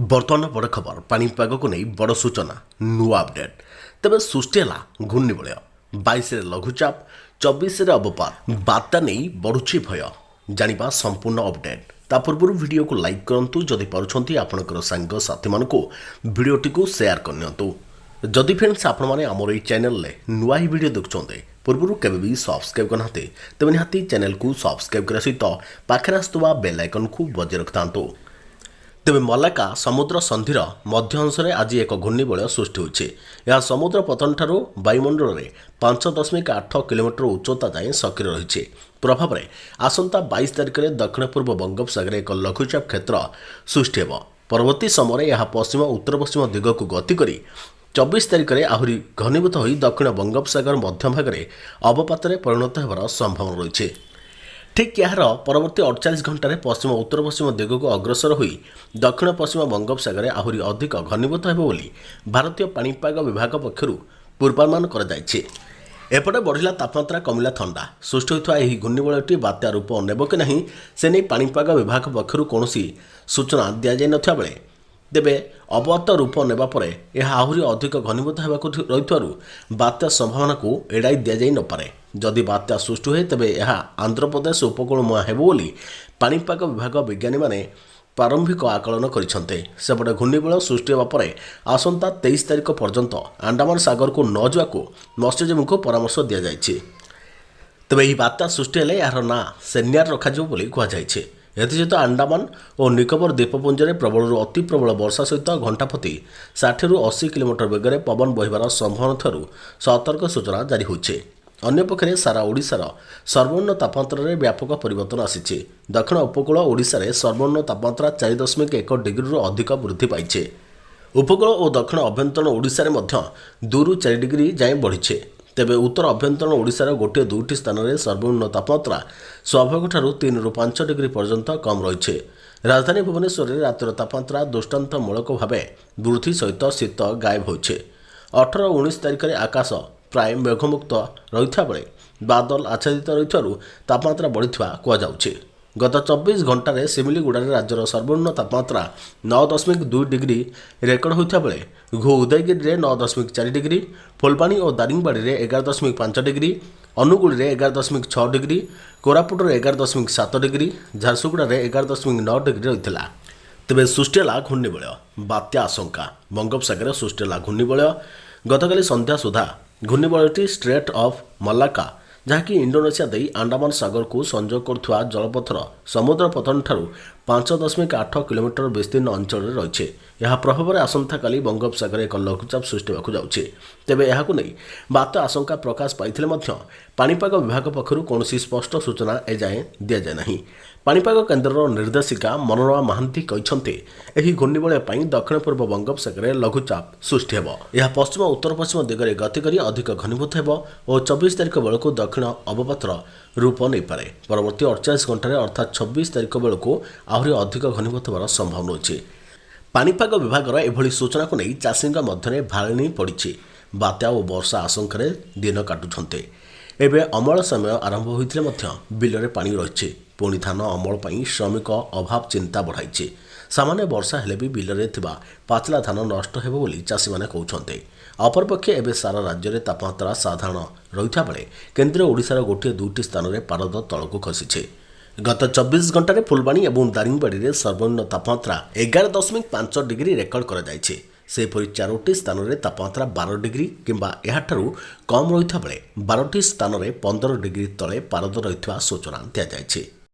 बर्तमान बड़ खबर पाणीपाग को नहीं बड़ सूचना नुआ अपडेट तेज सृष्टि है घूर्णिबलय 22 लघुचाप 24 अवपात बार्ता नहीं बढ़ुची भय जानिबा संपूर्ण अपडेट ता पूर्व वीडियो को लाइक करंतु जदि पारुछंती आपनकर सांग साथी मानको वीडियोटी को शेयर करनियंतु जदि फ्रेंड्स आपण माने हमर ए चैनल ले नुआ ही वीडियो देखछन्ते पूर्व केबे भी सब्सक्राइब करनाते तबे निहाती चैनल को सब्सक्राइब करा सहित पाखरे आस्तुवा बेल आइकन को बजाय रखतांतु तेज मलाका समुद्र संधिर मध्य अंश आज एक घूर्णिबलय सृष्टि होइछे। यह समुद्र पतन ठारू वायुमंडल में 5.8 किलोमीटर उच्चता जाए सक्रिय रही प्रभाव में आसंता 22 तारिख में दक्षिण पूर्व बंगोपसागर एक लघुचाप क्षेत्र सृष्टि होब। परवर्ती समय यह पश्चिम उत्तर पश्चिम दिग को गति करी 24 तारिख में आहरी घनीभूत हो दक्षिण बंगोपसागर मध्य भाग में अवपात परिणत होबार संभावना रही। ठीक यार परवर्ती 48 घंटे पश्चिम उत्तर पश्चिम दिग को अग्रसर हो दक्षिण पश्चिम बंगोपसागर आहरी अधिक घनीभूत हो भारतीय पाणीपाग विभाग पक्षर पूर्वानुमान करपटे बढ़ला तापमात्रा कमिला थंडा सृष्टि होता यह घूर्णिबलयटी बात्या रूप नेब कि नहीं से नहीं पाणीपाग विभाग पक्षर कौन सूचना दि जाई नथिबा बेले तेबे अवत रूप नेबा परे यह आहरी अधिक घनीभूत होगाकू रही बात्या संभावना को एड़ाई दि जाई न पारे। जदि बात्या सृष्टि हुए तेबे यह आंध्र प्रदेश उपकूल मुहां हेबो बोली पाणीपाग विभाग विज्ञानी माने प्रारंभिक आकलन करिसंते। सेपटे घूर्णिबलय सृष्टि होगा पर आसंता 23 तारिख पर्यंत अंडमान सागर को न जावाकू मत्स्यजीवी को परामर्श दि जाइछि। तेबे यह बात्या सृष्टि हेले यार ना सेन्यार रखाजिबो बोली कुहाଯାଇଛି। एसहित अंडमान और निकोबर द्वीपपुंज में प्रबल अति प्रबल वर्षा सहित घंटा प्रति 60 ରୁ 80 किलोमीटर वेगर पवन बहिबार संभावना थारू सतर्क सूचना जारी होइछे। अन्यपक्षे सारा ओडिशार सर्वनिम्न तापमात्रा में व्यापक परिवर्तन आसी। दक्षिण उपकूल ओडिशा रे सर्वनिम्न तापमात्रा 4.1 डिग्री अधिक वृद्धि पाइछे। उपकूल और दक्षिण अभ्यंतरण ओडिशा रे मध्य 2 ରୁ 4 डिग्री जाए बढ़ीछे। तेबे उत्तर अभ्यंतरण ओडिशार गोटे दुईटी स्थान में सर्वनिम्न तापमात्रा स्वाभाविक ठारू 3 ରୁ 5 डिग्री पर्यंत कम रही। राजधानी भुवनेश्वर में रातिर तापमात्रा दृष्टांतमूलक भाव वृद्धि सहित शीत गायब होइछे। 18-19 तारिख में आकाश प्राय मेघमुक्त रही बेले बादल आच्छादित रही तापमात्रा बढ़िया कहुचे। गत 24 घंटे सिमिलीगुड़ा राज्यर सर्वनिम्न तापमात्रा 9.2 डिग्री रेकर्ड होता बेले घो उदयगिरी में 9.4 डिग्री, फुलबाणी और दारिंगबाड़ी में 11.5 डिग्री, अनुगुड़ी में 11.6 डिग्री, कोरापुट में 11.7 डिग्री, झारसुगुड़ा में 11.9 डिग्री रही है। तेज सृष्टि है घूर्णिबलय बात्या आशंका बंगोपसागर सृष्टि है घूर्णिबलय गतकाली संध्या सुधा घूर्णिबलयटी स्ट्रेट ऑफ मलाका जहाँकि इंडोनेशिया दे अंडमान सागर को संजोग करुवा जलपथर समुद्र पतन ठारू 5.8 किलोमीटर विस्तीर्ण अंचल रही है। यह प्रभाव में आसंता काली बंगोपसागर एक लघुचाप सृष्टि होगा जाऊँगी। तेबे यहाकू नहीं बात्या आशंका प्रकाश पाइथिले मध्य पाणीपाग विभाग पक्षर कौन स्पष्ट सूचना एजाएं दि जाए नहीं। पाणीपाग केन्द्र निर्देशिका मनोरमा महांती कहते यह घूर्णिबलय दक्षिण पूर्व बंगोपसागर लघुचाप सृष्टि होब। यह पश्चिम उत्तर पश्चिम दिगरे गति करी अधिक घनीभूत होब और 24 तारिख बेलू दक्षिण अवपातर रूप नहीं पारे। परवर्ती 48 घंटे अर्थात 26 तारिख बेलू आहरी अधिक घनीभूत होबार संभावना अच्छी। पाणीपाग विभाग एभली सूचना को नहीं चाषी मध्य भाळिणी पड़ी बात्या और वर्षा आशंका दिन काटुंटे। एवं अमल समय आरंभ होते बिल पानी रही पुणी धान अमल पर श्रमिक अभाव चिंता बढ़ाई। सामान्य वर्षा हेले भी बिल में पाचला धान नष्ट हो चाषी मैंने कहते। अपरपक्षे एवं सारा राज्य में तापमात्रा साधारण रही बेले केन्द्रीय ओडिशार गोटे दुईटी स्थान में पारद तलक खसी। गत 24 घंटे फुलबाणी और दारिंगबाड़ी में सर्वनिम्न तापमात्रा 11.5 डिग्री रेकर्ड कर सेपरी 4टी स्थान में तापमात्रा 12 डिग्री किंबा याठारू कम रही बेले 12टी स्थान में 15 डिग्री तले पारद रही सूचना दि जाए।